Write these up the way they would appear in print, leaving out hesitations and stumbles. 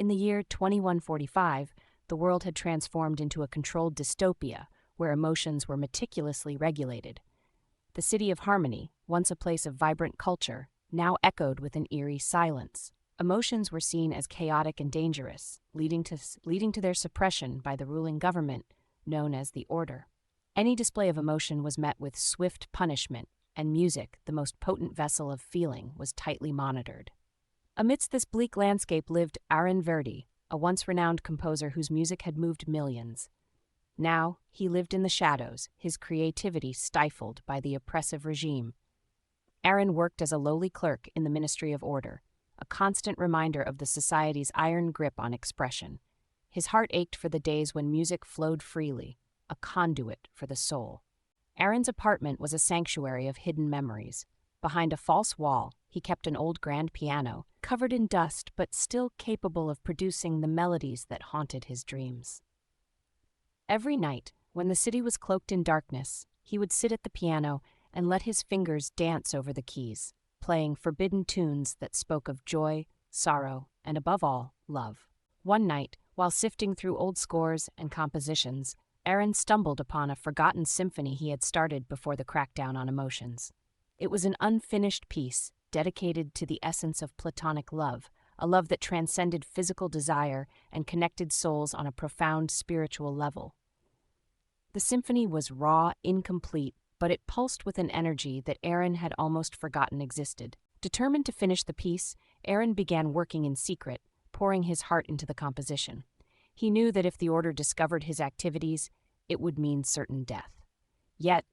In the year 2145, the world had transformed into a controlled dystopia where emotions were meticulously regulated. The city of Harmony, once a place of vibrant culture, now echoed with an eerie silence. Emotions were seen as chaotic and dangerous, leading to their suppression by the ruling government, known as the Order. Any display of emotion was met with swift punishment, and music, the most potent vessel of feeling, was tightly monitored. Amidst this bleak landscape lived Arin Verdi, a once renowned composer whose music had moved millions. Now, he lived in the shadows, his creativity stifled by the oppressive regime. Arin worked as a lowly clerk in the Ministry of Order, a constant reminder of the society's iron grip on expression. His heart ached for the days when music flowed freely, a conduit for the soul. Arin's apartment was a sanctuary of hidden memories. Behind a false wall, he kept an old grand piano, covered in dust but still capable of producing the melodies that haunted his dreams. Every night, when the city was cloaked in darkness, he would sit at the piano and let his fingers dance over the keys, playing forbidden tunes that spoke of joy, sorrow, and above all, love. One night, while sifting through old scores and compositions, Arin stumbled upon a forgotten symphony he had started before the crackdown on emotions. It was an unfinished piece, dedicated to the essence of Platonic love, a love that transcended physical desire and connected souls on a profound spiritual level. The symphony was raw, incomplete, but it pulsed with an energy that Arin had almost forgotten existed. Determined to finish the piece, Arin began working in secret, pouring his heart into the composition. He knew that if the Order discovered his activities, it would mean certain death. Yet,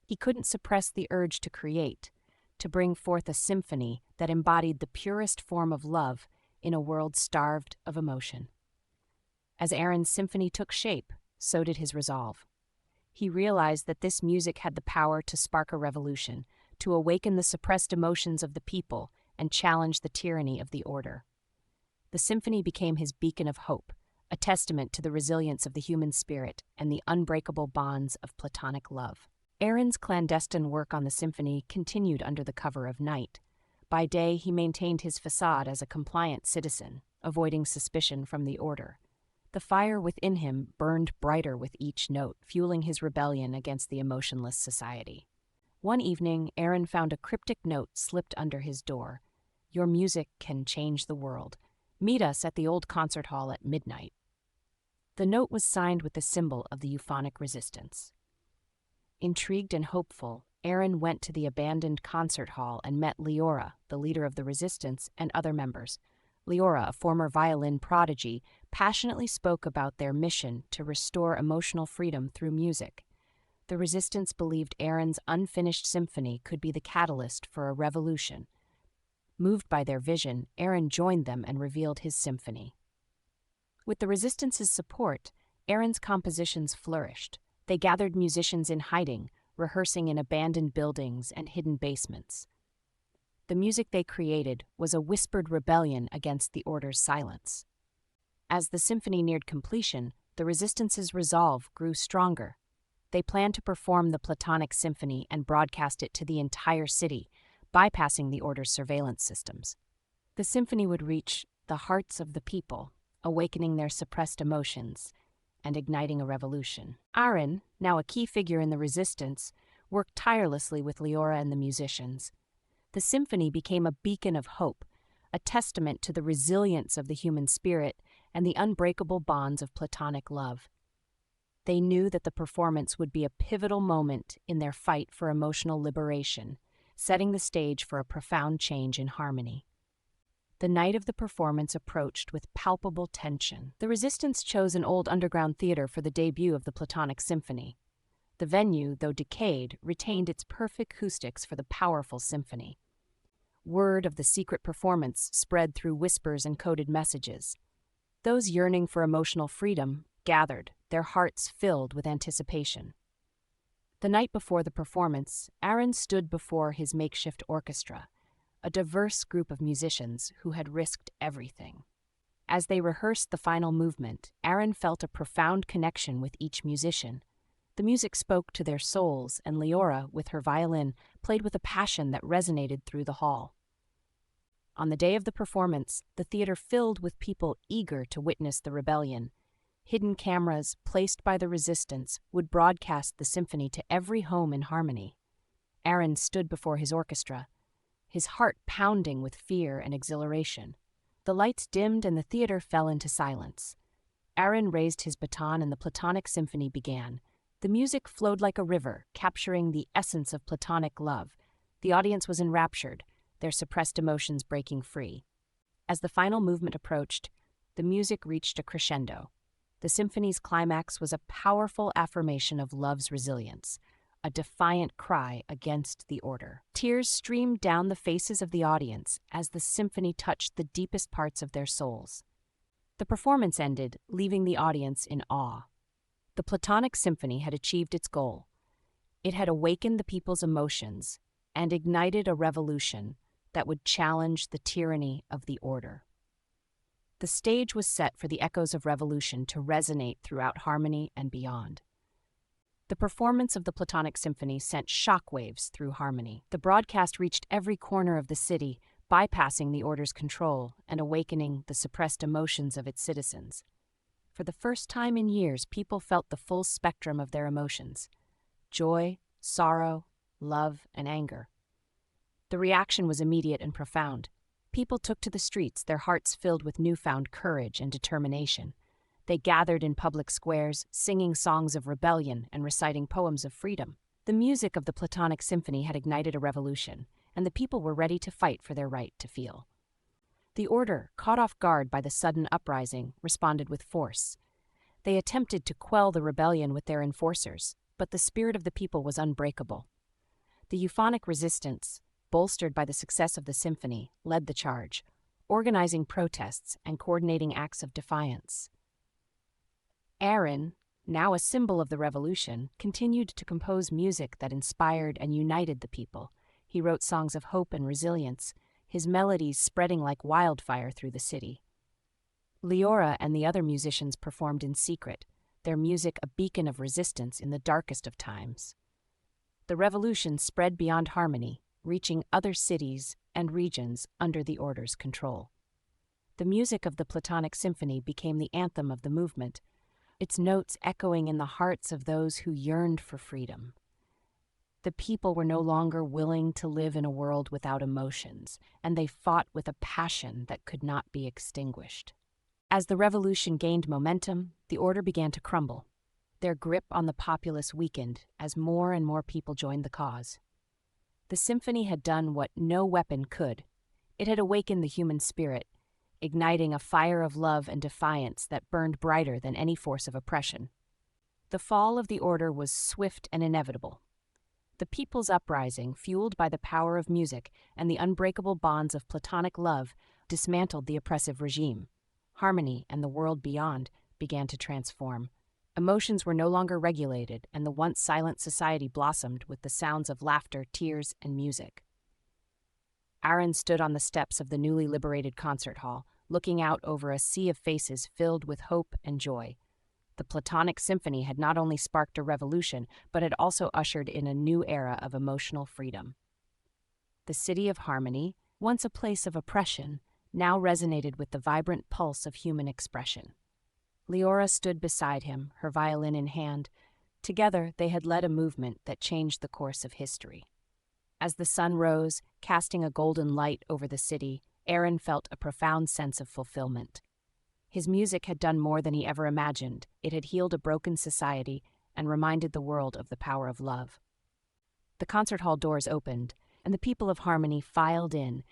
he couldn't suppress the urge to create, to bring forth a symphony that embodied the purest form of love in a world starved of emotion. As Arin's symphony took shape, so did his resolve. He realized that this music had the power to spark a revolution, to awaken the suppressed emotions of the people and challenge the tyranny of the Order. The symphony became his beacon of hope, a testament to the resilience of the human spirit and the unbreakable bonds of Platonic love. Arin's clandestine work on the symphony continued under the cover of night. By day, he maintained his facade as a compliant citizen, avoiding suspicion from the Order. The fire within him burned brighter with each note, fueling his rebellion against the emotionless society. One evening, Arin found a cryptic note slipped under his door. "Your music can change the world. Meet us at the old concert hall at midnight." The note was signed with the symbol of the euphonic resistance. Intrigued and hopeful, Arin went to the abandoned concert hall and met Liora, the leader of the resistance, and other members. Liora, a former violin prodigy, passionately spoke about their mission to restore emotional freedom through music. The resistance believed Arin's unfinished symphony could be the catalyst for a revolution. Moved by their vision, Arin joined them and revealed his symphony. With the resistance's support, Arin's compositions flourished. They gathered musicians in hiding, rehearsing in abandoned buildings and hidden basements. The music they created was a whispered rebellion against the Order's silence. As the symphony neared completion, the resistance's resolve grew stronger. They planned to perform the Platonic Symphony and broadcast it to the entire city, bypassing the Order's surveillance systems. The symphony would reach the hearts of the people, awakening their suppressed emotions and igniting a revolution. Arin, now a key figure in the resistance, worked tirelessly with Liora and the musicians. The symphony became a beacon of hope, a testament to the resilience of the human spirit and the unbreakable bonds of Platonic love. They knew that the performance would be a pivotal moment in their fight for emotional liberation, setting the stage for a profound change in harmony. The night of the performance approached with palpable tension. The resistance chose an old underground theater for the debut of the Platonic Symphony. The venue, though decayed, retained its perfect acoustics for the powerful symphony. Word of the secret performance spread through whispers and coded messages. Those yearning for emotional freedom gathered, their hearts filled with anticipation. The night before the performance, Arin stood before his makeshift orchestra, a diverse group of musicians who had risked everything. As they rehearsed the final movement, Arin felt a profound connection with each musician. The music spoke to their souls, and Liora, with her violin, played with a passion that resonated through the hall. On the day of the performance, the theater filled with people eager to witness the rebellion. Hidden cameras, placed by the resistance, would broadcast the symphony to every home in Harmony. Arin stood before his orchestra, his heart pounding with fear and exhilaration. The lights dimmed and the theater fell into silence. Arin raised his baton and the Platonic Symphony began. The music flowed like a river, capturing the essence of Platonic love. The audience was enraptured, their suppressed emotions breaking free. As the final movement approached, the music reached a crescendo. The symphony's climax was a powerful affirmation of love's resilience, a defiant cry against the order. Tears streamed down the faces of the audience as the symphony touched the deepest parts of their souls. The performance ended, leaving the audience in awe. The Platonic Symphony had achieved its goal. It had awakened the people's emotions and ignited a revolution that would challenge the tyranny of the order. The stage was set for the echoes of revolution to resonate throughout Harmony and beyond. The performance of the Platonic Symphony sent shockwaves through Harmony. The broadcast reached every corner of the city, bypassing the order's control and awakening the suppressed emotions of its citizens. For the first time in years, people felt the full spectrum of their emotions: joy, sorrow, love, and anger. The reaction was immediate and profound. People took to the streets, their hearts filled with newfound courage and determination. They gathered in public squares, singing songs of rebellion and reciting poems of freedom. The music of the Platonic Symphony had ignited a revolution, and the people were ready to fight for their right to feel. The order, caught off guard by the sudden uprising, responded with force. They attempted to quell the rebellion with their enforcers, but the spirit of the people was unbreakable. The euphonic resistance, bolstered by the success of the symphony, led the charge, organizing protests and coordinating acts of defiance. Arin, now a symbol of the revolution, continued to compose music that inspired and united the people. He wrote songs of hope and resilience, his melodies spreading like wildfire through the city. Liora and the other musicians performed in secret, their music a beacon of resistance in the darkest of times. The revolution spread beyond Harmony, reaching other cities and regions under the order's control. The music of the Platonic Symphony became the anthem of the movement, its notes echoing in the hearts of those who yearned for freedom. The people were no longer willing to live in a world without emotions, and they fought with a passion that could not be extinguished. As the revolution gained momentum, the order began to crumble. Their grip on the populace weakened as more and more people joined the cause. The symphony had done what no weapon could. It had awakened the human spirit, igniting a fire of love and defiance that burned brighter than any force of oppression. The fall of the order was swift and inevitable. The people's uprising, fueled by the power of music and the unbreakable bonds of Platonic love, dismantled the oppressive regime. Harmony and the world beyond began to transform. Emotions were no longer regulated, and the once silent society blossomed with the sounds of laughter, tears, and music. Arin stood on the steps of the newly liberated concert hall, looking out over a sea of faces filled with hope and joy. The Platonic Symphony had not only sparked a revolution, but had also ushered in a new era of emotional freedom. The city of Harmony, once a place of oppression, now resonated with the vibrant pulse of human expression. Liora stood beside him, her violin in hand. Together, they had led a movement that changed the course of history. As the sun rose, casting a golden light over the city, Arin felt a profound sense of fulfillment. His music had done more than he ever imagined. It had healed a broken society and reminded the world of the power of love. The concert hall doors opened, and the people of Harmony filed in,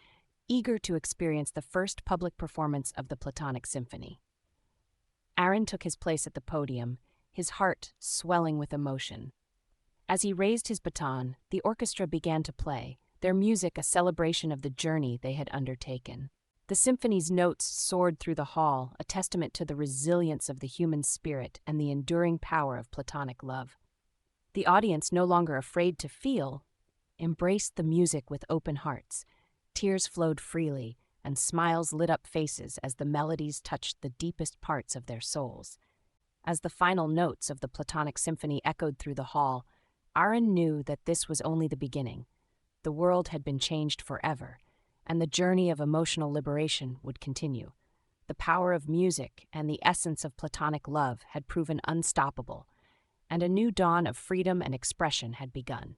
eager to experience the first public performance of the Platonic Symphony. Arin took his place at the podium, his heart swelling with emotion. As he raised his baton, the orchestra began to play, their music a celebration of the journey they had undertaken. The symphony's notes soared through the hall, a testament to the resilience of the human spirit and the enduring power of Platonic love. The audience, no longer afraid to feel, embraced the music with open hearts. Tears flowed freely, and smiles lit up faces as the melodies touched the deepest parts of their souls. As the final notes of the Platonic Symphony echoed through the hall, Arin knew that this was only the beginning. The world had been changed forever, and the journey of emotional liberation would continue. The power of music and the essence of Platonic love had proven unstoppable, and a new dawn of freedom and expression had begun.